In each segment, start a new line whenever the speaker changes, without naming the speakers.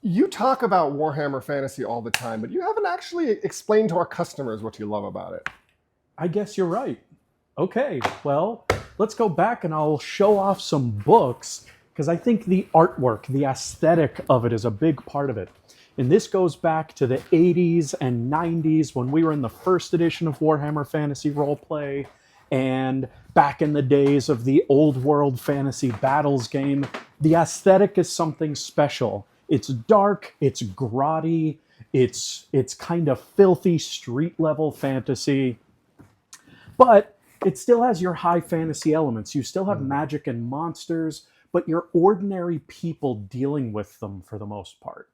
You talk about Warhammer Fantasy all the time, but you haven't actually explained to our customers what you love about it.
I guess you're right. Okay, well, let's go back and I'll show off some books because I think the artwork, the aesthetic of it is a big part of it. And this goes back to the 80s and 90s when we were in the first edition of Warhammer Fantasy Roleplay and back in the days of the old world fantasy battles game. The aesthetic is something special. It's dark, it's grotty, it's kind of filthy street level fantasy, but it still has your high fantasy elements. You still have magic and monsters, but you're ordinary people dealing with them for the most part.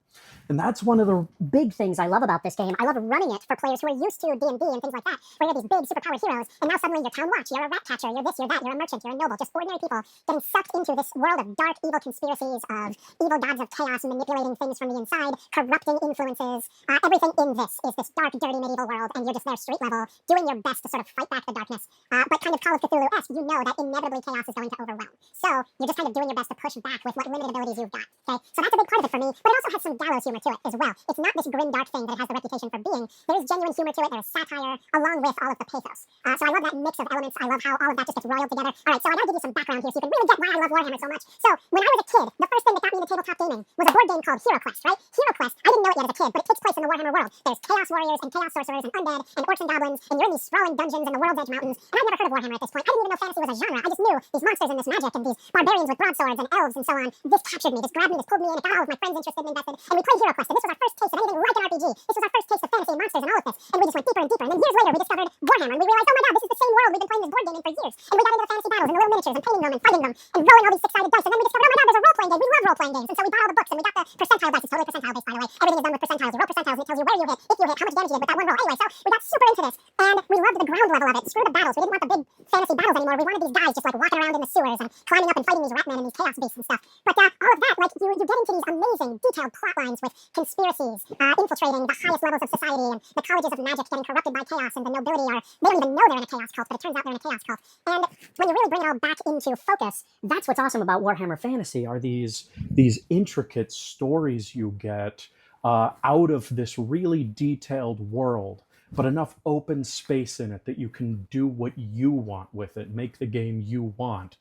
And that's one of the
big things I love about this game. I love running it for players who are used to D&D and things like that, where you're these big superpowered heroes, and now suddenly you're town watch, you're a rat catcher, you're this, you're that, you're a merchant, you're a noble, just ordinary people getting sucked into this world of dark, evil conspiracies, of evil gods of chaos manipulating things from the inside, corrupting influences. Everything in this is this dark, dirty medieval world, and you're just there street level, doing your best to sort of fight back the darkness. But kind of Call of Cthulhu-esque, you know that inevitably chaos is going to overwhelm. So you're just kind of doing your best to push back with what limited abilities you've got. Okay, so that's a big part of it for me, but it also has some gallows humor to it as well. It's not this grim, dark thing that it has the reputation for being. There is genuine humor to it. There is satire, along with all of the pathos. So I love that mix of elements. I love how all of that just gets roiled together. All right, so I gotta give you some background here so you can really get why I love Warhammer so much. So when I was a kid, the first thing that got me into tabletop gaming was a board game called Hero Quest, right? Hero Quest, I didn't know it yet as a kid, but it takes place in the Warhammer world. There's Chaos Warriors and Chaos Sorcerers and Undead and Orcs and Goblins, and you're in these sprawling dungeons in the World's Edge Mountains. And I'd never heard of Warhammer at this point. I didn't even know fantasy was a genre. I just knew these monsters and this magic and these barbarians with broadswords and elves and so on. This captured me, this grabbed me, this pulled me in, it got all of my friends interested and invested. And we played Hero Quest, and this was our first taste of anything like an RPG. This was our first taste of fantasy and monsters and all of this. And we just went deeper and deeper. And then years later, we discovered Warhammer, and we realized, oh my god, this is the same world we've been playing this board game in for years. And we got into the fantasy battles and the little miniatures and painting them and fighting them and rolling all these six-sided dice. And then we discovered, oh my god, there's a role-playing game. We love role-playing games. And so we bought all the books and we got the percentile dice. It's totally percentile based, by the way. Everything is done with percentiles. You roll percentiles and it tells you where you hit, if you hit, how much damage you did with that one roll. Anyway, so we got super into this. And we loved the ground level of it. Screw the battles. We didn't want the big fantasy battles anymore. We wanted these guys just like walking around in the sewers and climbing up and fighting these ratmen and these chaos beasts and stuff. But all of that, like you get into these amazing detailed plot lines with conspiracies infiltrating the highest levels of society, and the colleges of magic getting corrupted by chaos, and the nobility they don't even know they're in a chaos cult, but it turns out they're in a chaos cult. And when you really bring it all back into focus,
That's what's awesome about Warhammer Fantasy.
are these intricate stories you get out of this really detailed world, but enough open space in it that you can do what you want with it, make the game you want,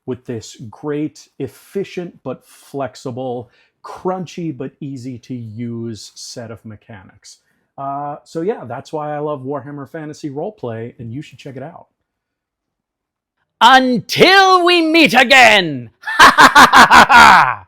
with this great, efficient but flexible, crunchy but easy to use set of mechanics. So yeah, that's why I love Warhammer Fantasy Roleplay, and you should check it out.
Until we meet again! Ha ha ha ha ha!